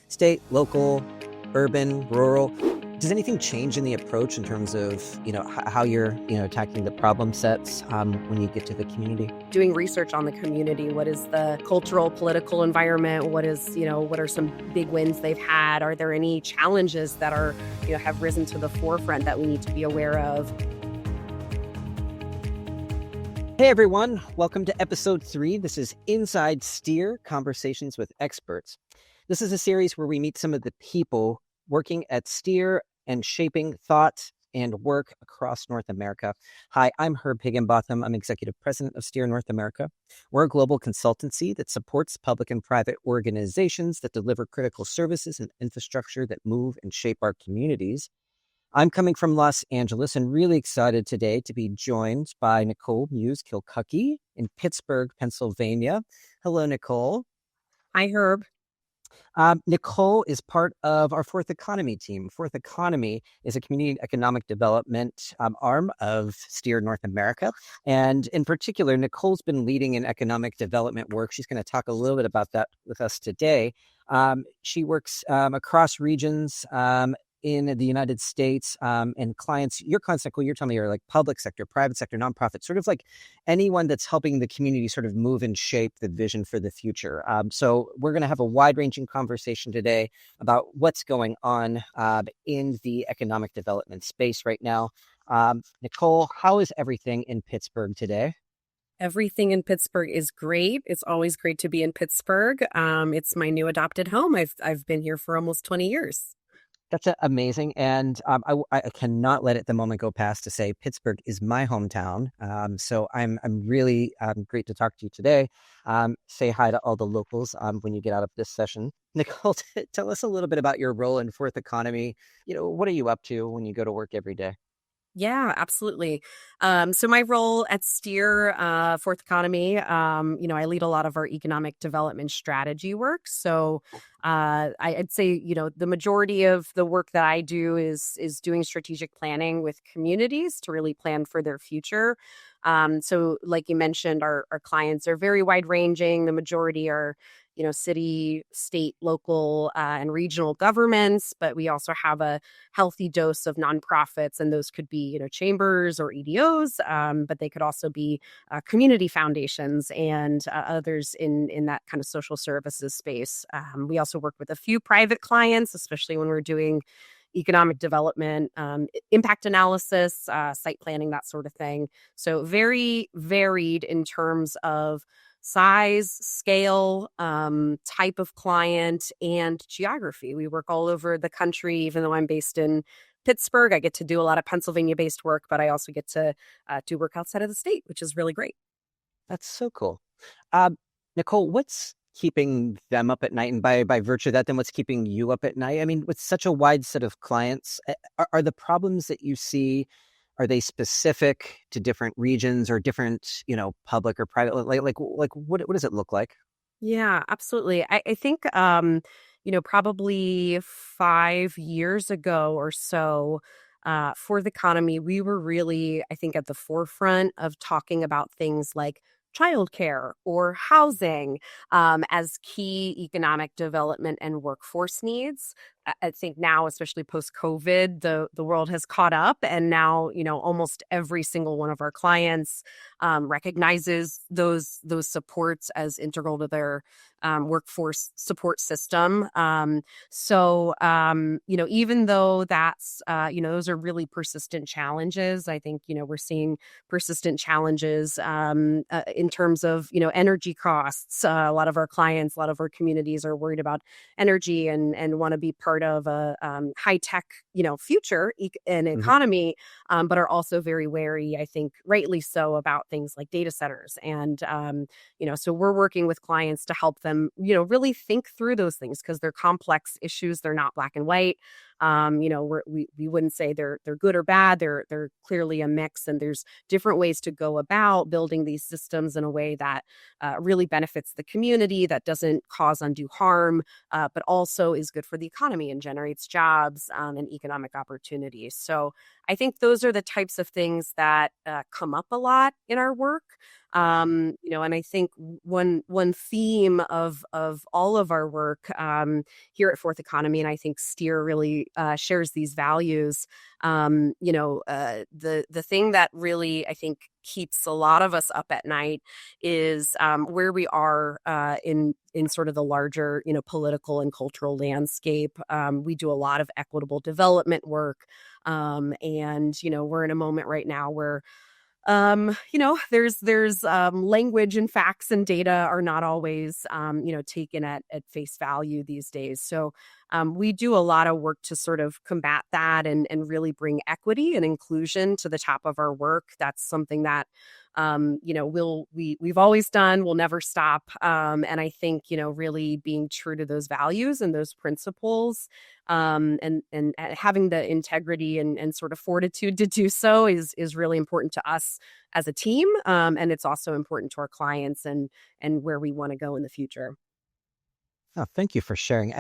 state, local, urban, rural. Does anything change in the approach in terms of, how you're, attacking the problem sets when you get to the community? Doing research on the community. What is the cultural, political environment? What are some big wins they've had? Are there any challenges that are, have risen to the forefront that we need to be aware of? Hey everyone, welcome to episode 3. This is Inside Steer, Conversations with Experts. This is a series where we meet some of the people working at Steer and shaping thought and work across North America. Hi, I'm Herb Higginbotham. I'm Executive President of Steer North America. We're a global consultancy that supports public and private organizations that deliver critical services and infrastructure that move and shape our communities. I'm coming from Los Angeles and really excited today to be joined by Nicole Muise-Kielkucki in Pittsburgh, Pennsylvania. Hello, Nicole. Hi, Herb. Nicole is part of our Fourth Economy team. Fourth Economy is a community economic development arm of Steer North America. And in particular, Nicole's been leading in economic development work. She's going to talk a little bit about that with us today. She works across regions in the United States, and clients, your clients, Nicole, you're telling me are like public sector, private sector, nonprofit, sort of like anyone that's helping the community sort of move and shape the vision for the future. So we're going to have a wide-ranging conversation today about what's going on in the economic development space right now. Nicole, how is everything in Pittsburgh today? Everything in Pittsburgh is great. It's always great to be in Pittsburgh. It's my new adopted home. I've been here for almost 20 years. That's amazing. And I cannot let the moment go past to say Pittsburgh is my hometown. So I'm really great to talk to you today. Say hi to all the locals when you get out of this session. Nicole, tell us a little bit about your role in Fourth Economy. What are you up to when you go to work every day? Yeah, absolutely. So my role at Steer, Fourth Economy, I lead a lot of our economic development strategy work. So I'd say, the majority of the work that I do is doing strategic planning with communities to really plan for their future. So like you mentioned, our clients are very wide ranging. The majority are city, state, local, and regional governments, but we also have a healthy dose of nonprofits, and those could be, chambers or EDOs, but they could also be community foundations and others in that kind of social services space. We also work with a few private clients, especially when we're doing economic development, impact analysis, site planning, that sort of thing. So very varied in terms of size, scale, type of client, and geography. We work all over the country. Even though I'm based in Pittsburgh, I get to do a lot of Pennsylvania-based work, but I also get to do work outside of the state, which is really great. That's so cool. Nicole, what's keeping them up at night? And by virtue of that, then what's keeping you up at night? I mean, with such a wide set of clients, are the problems that you see, are they specific to different regions or different, public or private? Like what does it look like? Yeah, absolutely. I think, probably 5 years ago or so, for the economy, we were really, I think, at the forefront of talking about things like childcare or housing as key economic development and workforce needs. I think now, especially post-COVID, the world has caught up, and now almost every single one of our clients recognizes those supports as integral to their workforce support system. So even though that's those are really persistent challenges, I think we're seeing persistent challenges in terms of energy costs. A lot of our clients, a lot of our communities are worried about energy and want to be part of a high tech future and economy, but are also very wary, I think rightly so, about things like data centers. And so we're working with clients to help them really think through those things, because they're complex issues. They're not black and white. We wouldn't say they're good or bad. They're clearly a mix, and there's different ways to go about building these systems in a way that really benefits the community, that doesn't cause undue harm, but also is good for the economy and generates jobs and economic opportunities. So I think those are the types of things that come up a lot in our work. And I think one theme of all of our work here at Fourth Economy, and I think Steer really shares these values. The thing that really I think keeps a lot of us up at night is where we are in sort of the larger political and cultural landscape. We do a lot of equitable development work, and we're in a moment right now where there's language and facts and data are not always, taken at face value these days. So we do a lot of work to sort of combat that and really bring equity and inclusion to the top of our work. That's something that, we've always done, we'll never stop. And I think, really being true to those values and those principles, and having the integrity and sort of fortitude to do so is really important to us as a team. And it's also important to our clients and where we want to go in the future. Oh, thank you for sharing.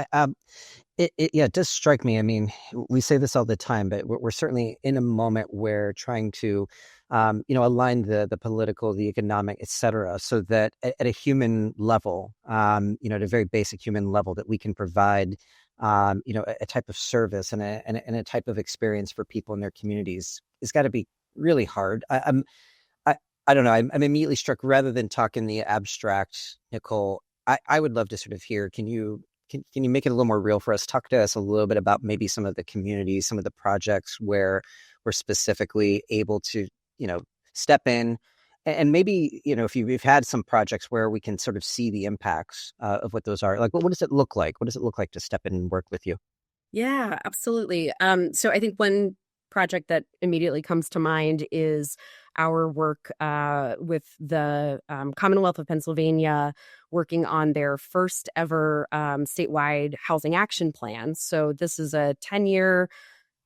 It does strike me. I mean, we say this all the time, but we're certainly in a moment where trying to, align the political, the economic, et cetera, so that at a human level, at a very basic human level, that we can provide, a type of service and a type of experience for people in their communities. It's got to be really hard. I don't know. I'm immediately struck, rather than talk in the abstract, Nicole. I would love to sort of hear, can you make it a little more real for us? Talk to us a little bit about maybe some of the communities, some of the projects where we're specifically able to, step in, and maybe, if you've had some projects where we can sort of see the impacts of what those are. Like, what does it look like? What does it look like to step in and work with you? Yeah, absolutely. So I think one project that immediately comes to mind is our work with the Commonwealth of Pennsylvania, working on their first ever statewide housing action plan. So this is a 10-year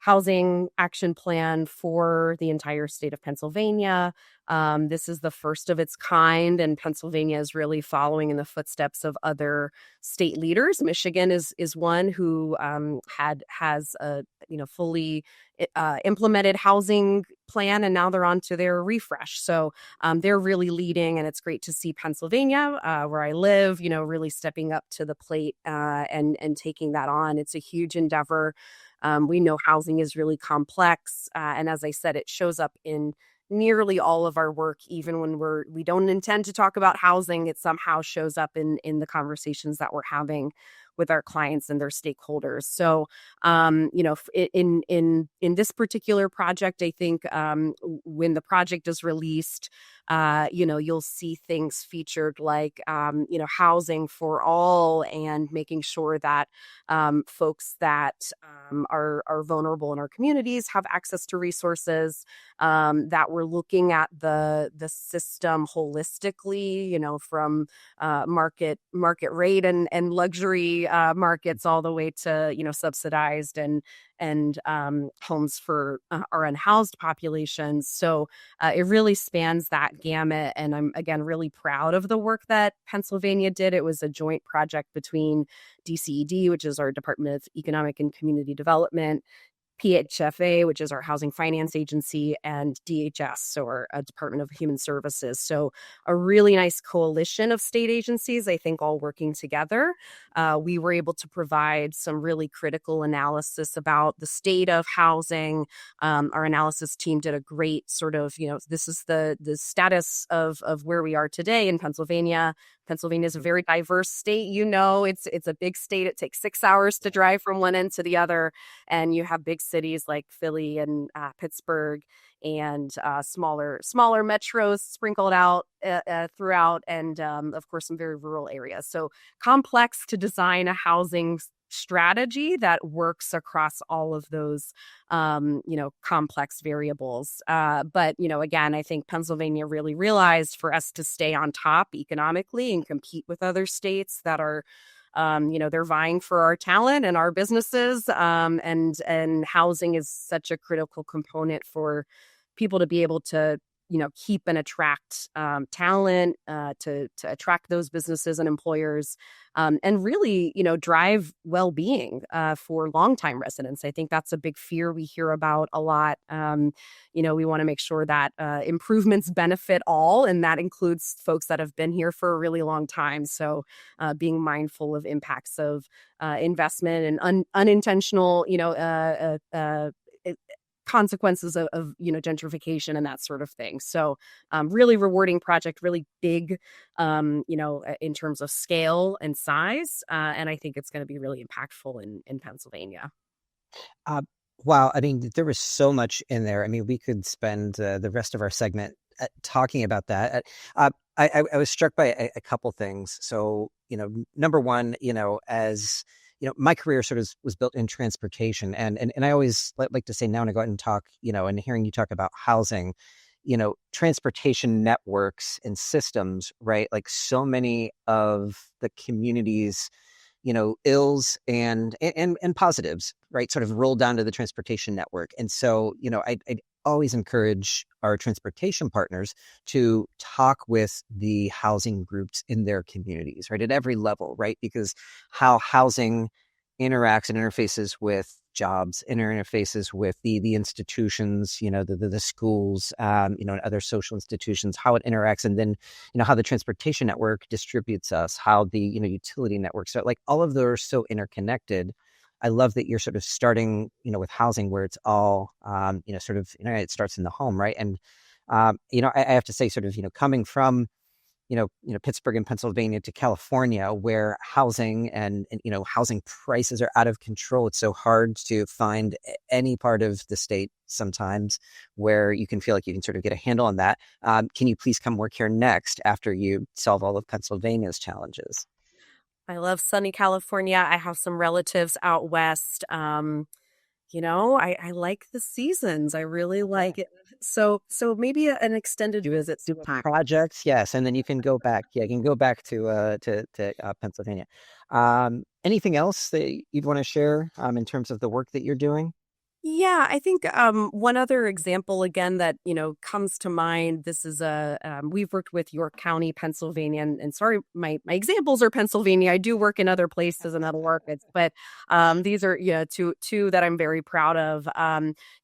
housing action plan for the entire state of Pennsylvania. This is the first of its kind, and Pennsylvania is really following in the footsteps of other state leaders. Michigan is one who has a fully implemented housing plan, and now they're on to their refresh. So they're really leading, and it's great to see Pennsylvania, where I live, really stepping up to the plate and taking that on. It's a huge endeavor. We know housing is really complex. And as I said, it shows up in nearly all of our work. Even when we don't intend to talk about housing, it somehow shows up in the conversations that we're having with our clients and their stakeholders. So, in this particular project, I think when the project is released, you'll see things featured like, housing for all, and making sure that folks that are vulnerable in our communities have access to resources, that we're looking at the system holistically, from market rate and luxury markets all the way to subsidized and homes for our unhoused populations. So it really spans that gamut, and I'm again really proud of the work that Pennsylvania did. It was a joint project between DCED, which is our Department of Economic and Community Development, PHFA, which is our housing finance agency, and DHS, so our Department of Human Services. So a really nice coalition of state agencies, I think, all working together. We were able to provide some really critical analysis about the state of housing. Our analysis team did a great sort of, this is the status of where we are today in Pennsylvania. Pennsylvania is a very diverse state. It's a big state. It takes 6 hours to drive from one end to the other. And you have big cities like Philly and Pittsburgh, and smaller metros sprinkled out throughout, and of course some very rural areas. So complex to design a housing strategy that works across all of those complex variables. But again, I think Pennsylvania really realized, for us to stay on top economically and compete with other states that are they're vying for our talent and our businesses, and housing is such a critical component for people to be able to keep and attract talent, to attract those businesses and employers, and really, drive well-being for longtime residents. I think that's a big fear we hear about a lot. We want to make sure that improvements benefit all, and that includes folks that have been here for a really long time. So being mindful of impacts of investment and unintentional, consequences of gentrification and that sort of thing. So really rewarding project, really big, in terms of scale and size. And I think it's going to be really impactful in Pennsylvania. Uh, wow. I mean, there was so much in there. I mean, we could spend the rest of our segment talking about that. I was struck by a couple things. So, number one, as my career sort of was built in transportation, and I always like to say now when I go out and talk, and hearing you talk about housing, transportation networks and systems, right? Like so many of the communities, ills and positives, right? Sort of roll down to the transportation network. And so, I'd always encourage our transportation partners to talk with the housing groups in their communities, right? At every level, right? Because how housing interacts and interfaces with jobs, interfaces with the institutions, the schools, and other social institutions, how it interacts, and then, how the transportation network distributes us, how the, utility networks are, like all of those are so interconnected. I love that you're sort of starting, with housing where it's all, sort of, it starts in the home, right? And, I have to say sort of, coming from, Pittsburgh and Pennsylvania to California, where housing and housing prices are out of control. It's so hard to find any part of the state sometimes where you can feel like you can sort of get a handle on that. Can you please come work here next after you solve all of Pennsylvania's challenges? I love sunny California. I have some relatives out west. I like the seasons. I really like it. So maybe an extended visit to Projects, yes, and then you can go back. Yeah, you can go back to Pennsylvania. Anything else that you'd want to share in terms of the work that you're doing? Yeah, I think one other example again that comes to mind. This is we've worked with York County, Pennsylvania, and sorry, my examples are Pennsylvania. I do work in other places and other markets, but these are two that I'm very proud of.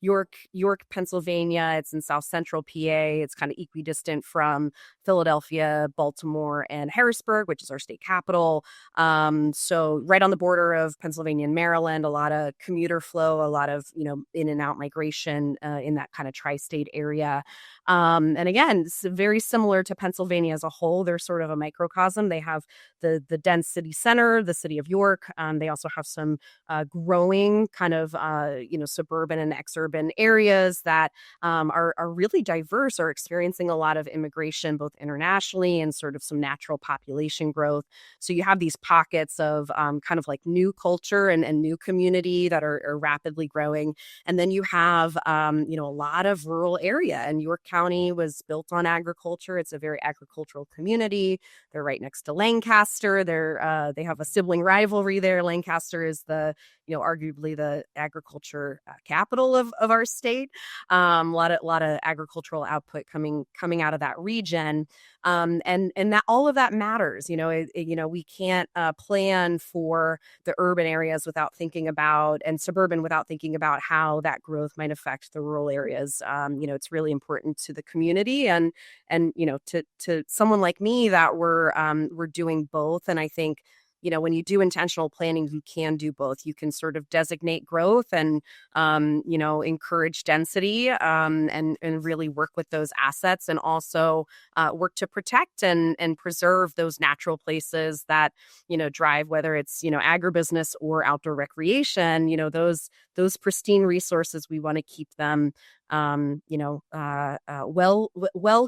York, Pennsylvania. It's in South Central PA. It's kind of equidistant from Philadelphia, Baltimore, and Harrisburg, which is our state capital. So right on the border of Pennsylvania and Maryland. A lot of commuter flow, a lot of in and out migration in that kind of tri-state area. And again, it's very similar to Pennsylvania as a whole. They're sort of a microcosm. They have the dense city center, the city of York. They also have some growing kind of suburban and exurban areas that are really diverse, are experiencing a lot of immigration, both internationally and sort of some natural population growth. So you have these pockets of kind of like new culture and new community that are rapidly growing. And then you have, a lot of rural area. And York County was built on agriculture. It's a very agricultural community. They're right next to Lancaster. They have a sibling rivalry there. Lancaster is arguably the agriculture capital of our state. A lot of agricultural output coming out of that region. And that all of that matters. We can't plan for the urban areas without thinking about, and suburban without thinking about how that growth might affect the rural areas. It's really important to the community and to someone like me that we're doing both. And I think when you do intentional planning, you can do both. You can sort of designate growth and, encourage density and really work with those assets, and also work to protect and preserve those natural places that, drive, whether it's, agribusiness or outdoor recreation, those pristine resources. We want to keep them, well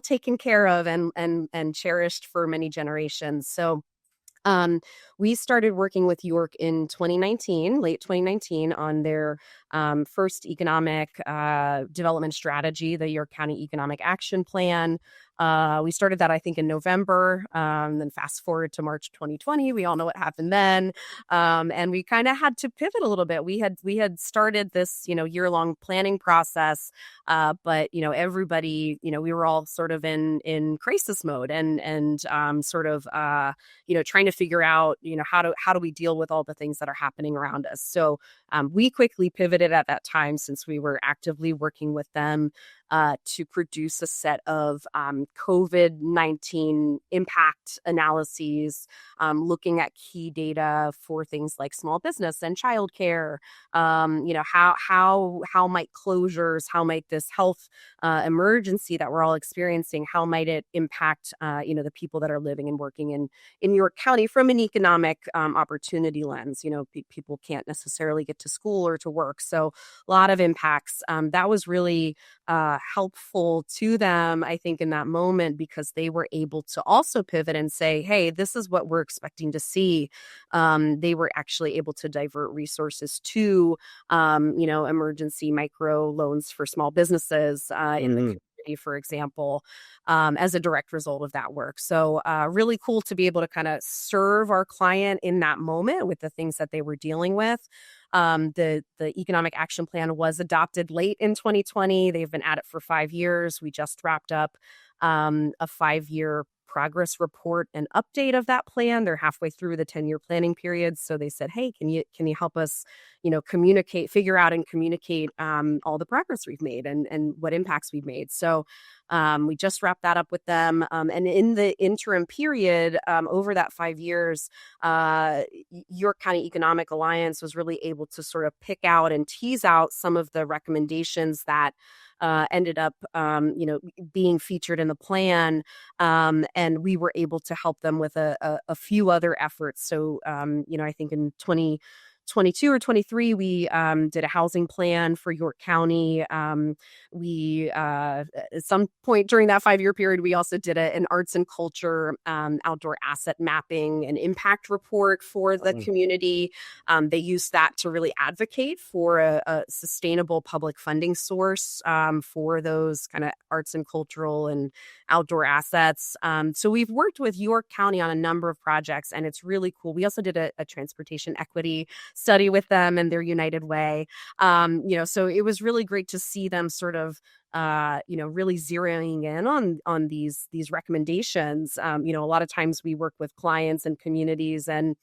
taken care of and cherished for many generations. So, we started working with York in late 2019, on their first economic development strategy, the York County Economic Action Plan. We started that, I think, in November. Then fast forward to March 2020, we all know what happened then. And we kind of had to pivot a little bit. We had started this, year-long planning process, but everybody, we were all sort of in crisis mode and sort of trying to figure out, how do we deal with all the things that are happening around us. So we quickly pivoted at that time, since we were actively working with them to produce a set of COVID-19 impact analyses, looking at key data for things like small business and childcare. How might closures, how might this health emergency that we're all experiencing, how might it impact the people that are living and working in York County from an economic opportunity lens. People can't necessarily get to school or to work, so a lot of impacts. That was really helpful to them, I think, in that moment, because they were able to also pivot and say, hey, this is what we're expecting to see. They were actually able to divert resources to, emergency micro loans for small businesses in the community, for example, as a direct result of that work. So really cool to be able to kind of serve our client in that moment with the things that they were dealing with. The Economic Action Plan was adopted late in 2020. They've been at it for 5 years. We just wrapped up a 5-year progress report and update of that plan. They're halfway through the 10-year planning period. So they said, hey, can you help us, figure out and communicate all the progress we've made and what impacts we've made. So we just wrapped that up with them. And in the interim period, over that 5 years, York County Economic Alliance was really able to sort of pick out and tease out some of the recommendations that ended up, being featured in the plan. And we were able to help them with a few other efforts. So, I think in 2022 or 23, we did a housing plan for York County. We, at some point during that 5-year period, we also did an arts and culture outdoor asset mapping and impact report for the community. They used that to really advocate for a sustainable public funding source for those kind of arts and cultural and outdoor assets. So we've worked with York County on a number of projects, and it's really cool. We also did a transportation equity study with them and their United Way. So it was really great to see them sort of, really zeroing in on these recommendations. A lot of times we work with clients and communities, and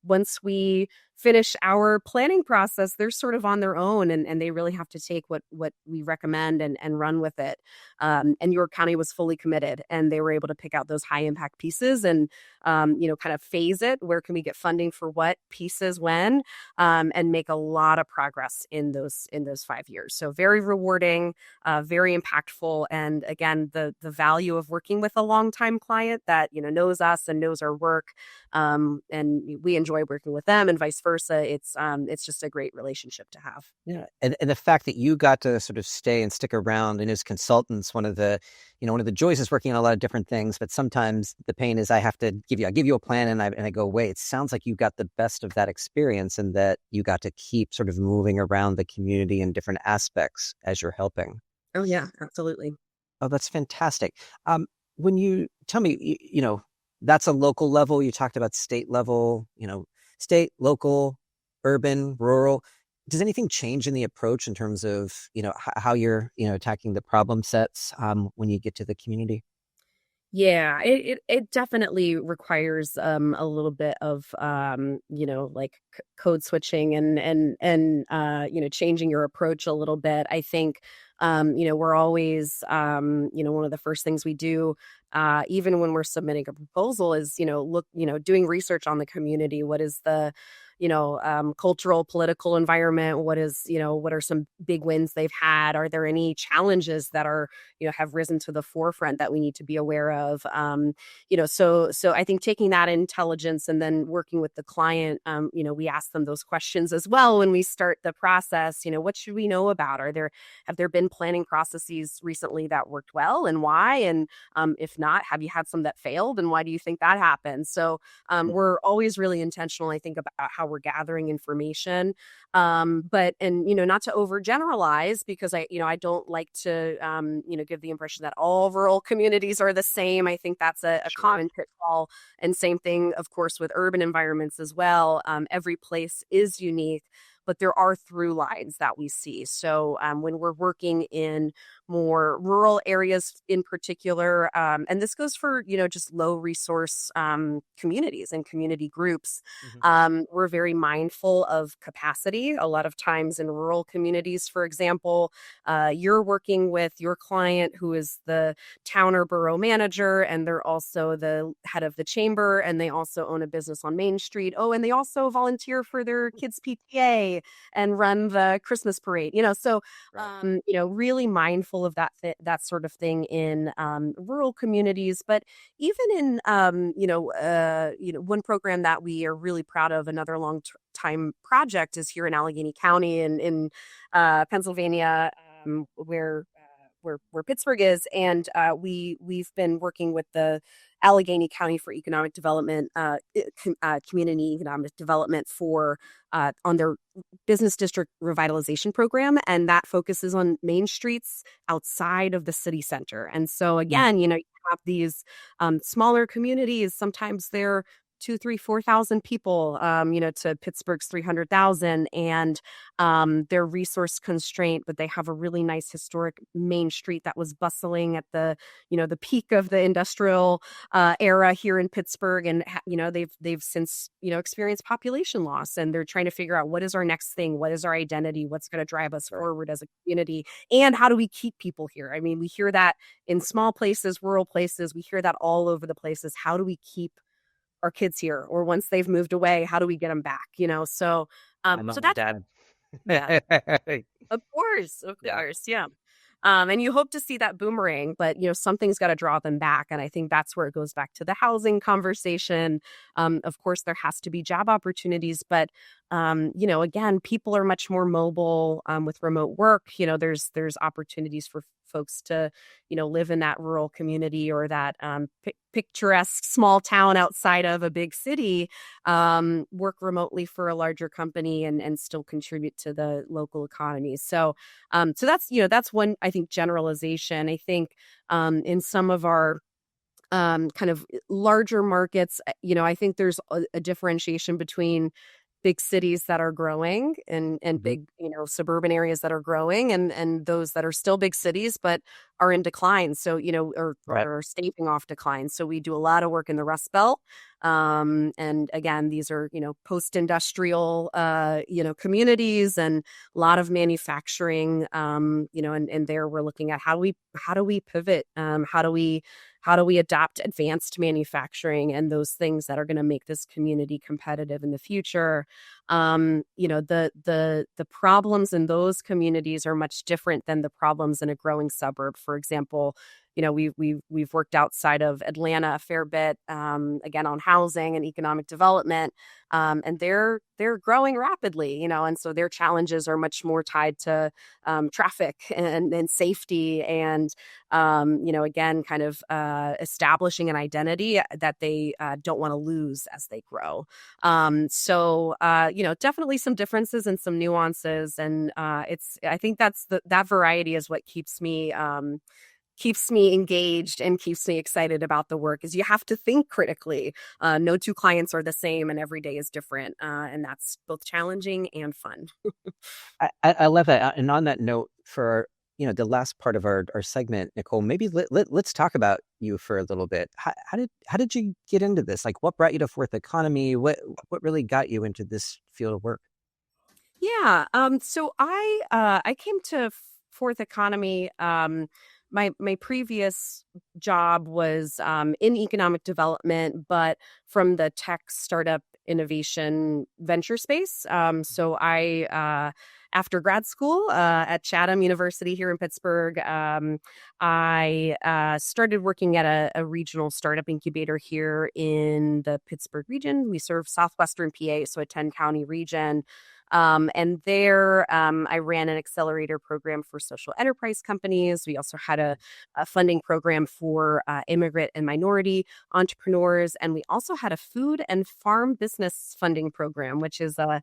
once we finish our planning process, they're sort of on their own, and they really have to take what we recommend and run with it. And York County was fully committed, and they were able to pick out those high impact pieces and, kind of phase it. Where can we get funding for what pieces when, and make a lot of progress in those 5 years. So very rewarding, very impactful. And again, the value of working with a longtime client that, knows us and knows our work. And we enjoy working with them and vice versa. It's just a great relationship to have. Yeah. And the fact that you got to sort of stay and stick around and as consultants, one of the joys is working on a lot of different things, but sometimes the pain is I give you a plan and I go away. It sounds like you got the best of that experience and that you got to keep sort of moving around the community in different aspects as you're helping. Oh yeah, absolutely. Oh, that's fantastic. When you tell me, that's a local level, you talked about state level, state, local, urban, rural. Does anything change in the approach in terms of, how you're, attacking the problem sets when you get to the community? Yeah, it definitely requires a little bit of code switching and changing your approach a little bit. I think we're always one of the first things we do even when we're submitting a proposal is doing research on the community. What is the cultural, political environment? What are some big wins they've had? Are there any challenges that are, have risen to the forefront that we need to be aware of? So I think taking that intelligence and then working with the client, we ask them those questions as well when we start the process. What should we know about? Have there been planning processes recently that worked well, and why? And if not, have you had some that failed, and why do you think that happened? So we're always really intentional, I think, about how how we're gathering information. And not to overgeneralize, because I don't like to, give the impression that all rural communities are the same. I think that's a Sure. common pitfall. And same thing, of course, with urban environments as well. Every place is unique, but there are through lines that we see. So when we're working in more rural areas in particular, and this goes for, just low resource communities and community groups, Mhm. we're very mindful of capacity. A lot of times in rural communities, for example, you're working with your client who is the town or borough manager, and they're also the head of the chamber, and they also own a business on Main Street. Oh, and they also volunteer for their kids' PTA and run the Christmas parade. So Right. really mindful of that sort of thing in rural communities, but even in one program that we are really proud of, another long time project, is here in Allegheny County in Pennsylvania, where Pittsburgh is, and we've been working with the Allegheny County for Economic Development, Community Economic Development for on their business district revitalization program, and that focuses on main streets outside of the city center. And so again, you have these smaller communities. Sometimes they're 2, 3, 4,000 people, to Pittsburgh's 300,000, and they're resource constrained, but they have a really nice historic main street that was bustling at the peak of the industrial era here in Pittsburgh, and they've since experienced population loss, and they're trying to figure out what is our next thing, what is our identity, what's going to drive us Right. forward as a community, and how do we keep people here? I mean, we hear that in small places, rural places, we hear that all over the places. How do we keep our kids here? Or once they've moved away, how do we get them back? So, My so mom and that's, dad. yeah, of Yeah. course, yeah. And you hope to see that boomerang, but something's got to draw them back, and I think that's where it goes back to the housing conversation. Of course, there has to be job opportunities, but again, people are much more mobile with remote work. There's opportunities for folks to live in that rural community or that picturesque small town outside of a big city, work remotely for a larger company and still contribute to the local economy. So that's one, I think, generalization. I think in some of our kind of larger markets, I think there's a differentiation between big cities that are growing and Mhm. big, suburban areas that are growing and those that are still big cities but are in decline. So, Right. or staving off decline. So we do a lot of work in the Rust Belt. And again, these are, post-industrial, communities and a lot of manufacturing, and there we're looking at how do we pivot? How do we adopt advanced manufacturing and those things that are going to make this community competitive in the future? The problems in those communities are much different than the problems in a growing suburb. For example, we've worked outside of Atlanta a fair bit, again on housing and economic development, and they're growing rapidly, and so their challenges are much more tied to traffic and safety and again, kind of establishing an identity that they don't want to lose as they grow. Definitely some differences and some nuances, and I think that variety is what keeps me engaged and keeps me excited about the work. Is you have to think critically. No two clients are the same, and every day is different, and that's both challenging and fun. I love that. And on that note, for the last part of our segment, Nicole, maybe let's talk about you for a little bit. How did you get into this? Like, what brought you to Fourth Economy? What really got you into this field of work? Yeah. So I came to Fourth Economy. My previous job was in economic development, but from the tech startup innovation venture space. So after grad school at Chatham University here in Pittsburgh, I started working at a regional startup incubator here in the Pittsburgh region. We serve southwestern PA, so a 10-county region. And there, I ran an accelerator program for social enterprise companies. We also had a funding program for immigrant and minority entrepreneurs. And we also had a food and farm business funding program, which is a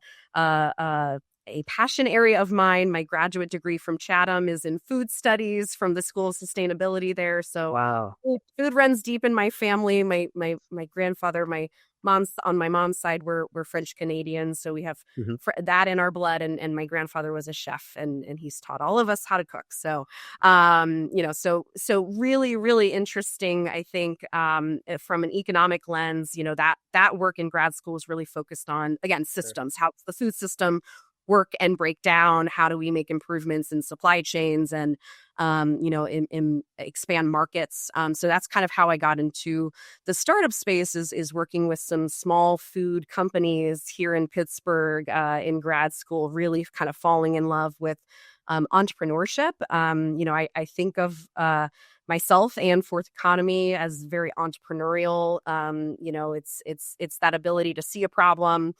passion area of mine. My graduate degree from Chatham is in food studies from the School of Sustainability there. So Wow. food runs deep in my family. My grandfather, my mom's side, we're French Canadians, so we have Mhm. that in our blood. And my grandfather was a chef, and he's taught all of us how to cook. So, so really, really interesting. I think from an economic lens, that work in grad school is really focused on, again, systems. How's the food system work and break down? How do we make improvements in supply chains and expand markets? So that's kind of how I got into the startup space, is working with some small food companies here in Pittsburgh in grad school, really kind of falling in love with entrepreneurship. I think of myself and Fourth Economy as very entrepreneurial. It's that ability to see a problem,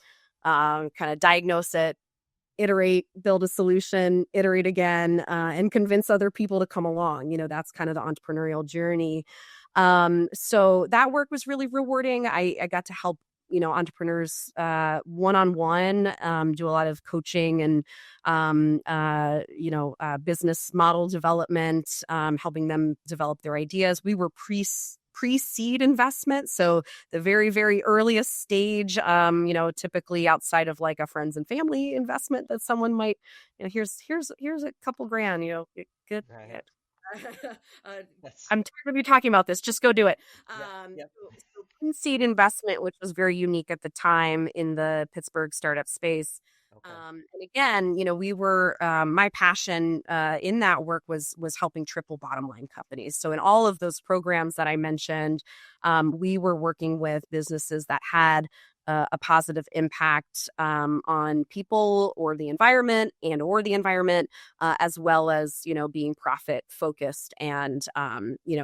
kind of diagnose it, iterate, build a solution, iterate again, and convince other people to come along. That's kind of the entrepreneurial journey. So that work was really rewarding. I got to help, entrepreneurs one-on-one, do a lot of coaching and, business model development, helping them develop their ideas. We were pre-seed investment. So the very, very earliest stage, typically outside of like a friends and family investment that someone might, here's a couple grand, good. Right. uh, That's I'm tired of you talking about this. Just go do it. Yep. Yep. So pre-seed investment, which was very unique at the time in the Pittsburgh startup space. Okay. And again, we were my passion in that work was helping triple bottom line companies. So in all of those programs that I mentioned, we were working with businesses that had a positive impact on people or the environment as well as, being profit focused and,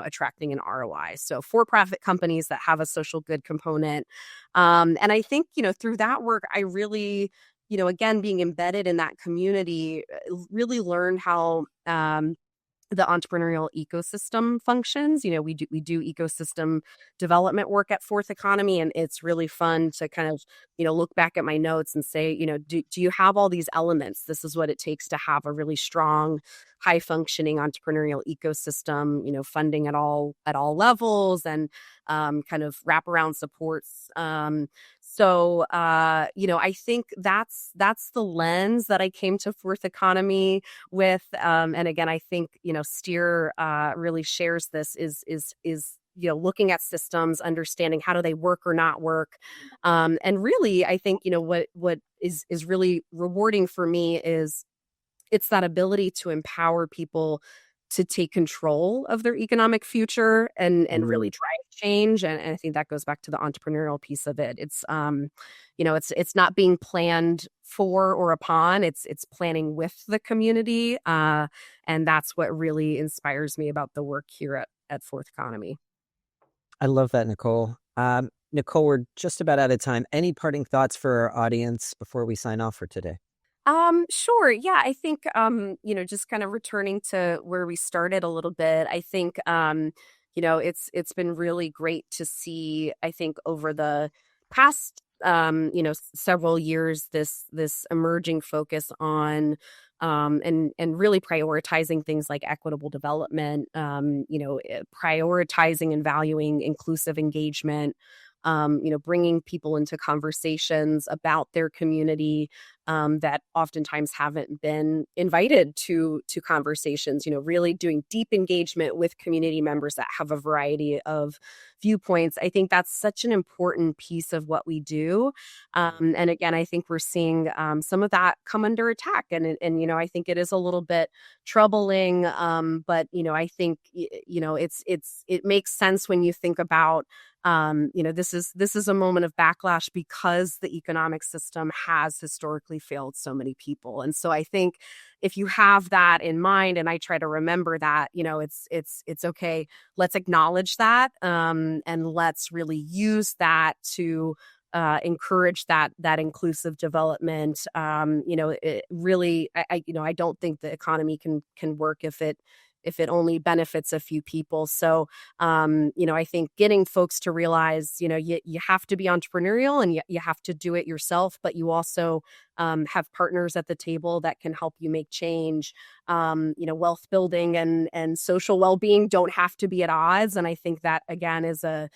attracting an ROI. So for-profit companies that have a social good component. And I think, through that work, I really, again, being embedded in that community, really learned how the entrepreneurial ecosystem functions. We do ecosystem development work at Fourth Economy, and it's really fun to kind of, look back at my notes and say, do you have all these elements? This is what it takes to have a really strong, high functioning entrepreneurial ecosystem, funding at all levels and kind of wraparound supports. I think that's the lens that I came to Fourth Economy with. And again, I think, Steer really shares this is looking at systems, understanding how do they work or not work. And really, I think, what is really rewarding for me is it's that ability to empower people to take control of their economic future and really drive change. And I think that goes back to the entrepreneurial piece of it. It's, it's not being planned for or upon, it's planning with the community. And that's what really inspires me about the work here at Fourth Economy. I love that, Nicole. Nicole, we're just about out of time. Any parting thoughts for our audience before we sign off for today? Sure. Yeah, I think, just kind of returning to where we started a little bit. I think, it's been really great to see, I think, over the past, several years, this emerging focus on, and really prioritizing things like equitable development, prioritizing and valuing inclusive engagement, bringing people into conversations about their community that oftentimes haven't been invited to conversations, really doing deep engagement with community members that have a variety of viewpoints. I think that's such an important piece of what we do. And again, I think we're seeing some of that come under attack. And I think it is a little bit troubling. But, I think, it makes sense when you think about this is a moment of backlash because the economic system has historically failed so many people. And so I think if you have that in mind, and I try to remember that, it's okay. Let's acknowledge that, and let's really use that to encourage that inclusive development. It really, I don't think the economy can work if it only benefits a few people. So, I think getting folks to realize, you have to be entrepreneurial and you have to do it yourself, but you also have partners at the table that can help you make change. Wealth building and social well-being don't have to be at odds. And I think that, again, is a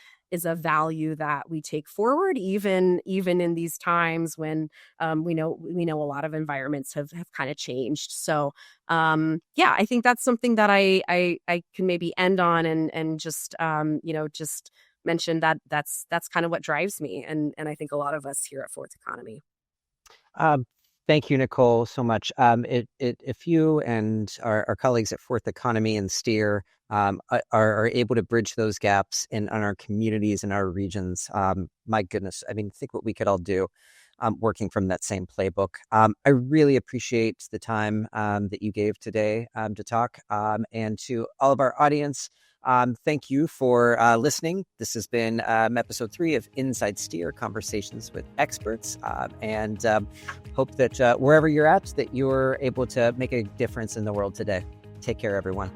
value that we take forward, even in these times when we know a lot of environments have kind of changed. So I think that's something that I can maybe end on and just just mention that's kind of what drives me, and I think a lot of us here at Fourth Economy. Thank you, Nicole, so much. If you and our colleagues at Fourth Economy and Steer are able to bridge those gaps in our communities and our regions, my goodness, I mean, think what we could all do working from that same playbook. I really appreciate the time that you gave today to talk, and to all of our audience. Thank you for listening. This has been episode 3 of Inside Steer, Conversations with Experts, and hope that wherever you're at, that you're able to make a difference in the world today. Take care, everyone.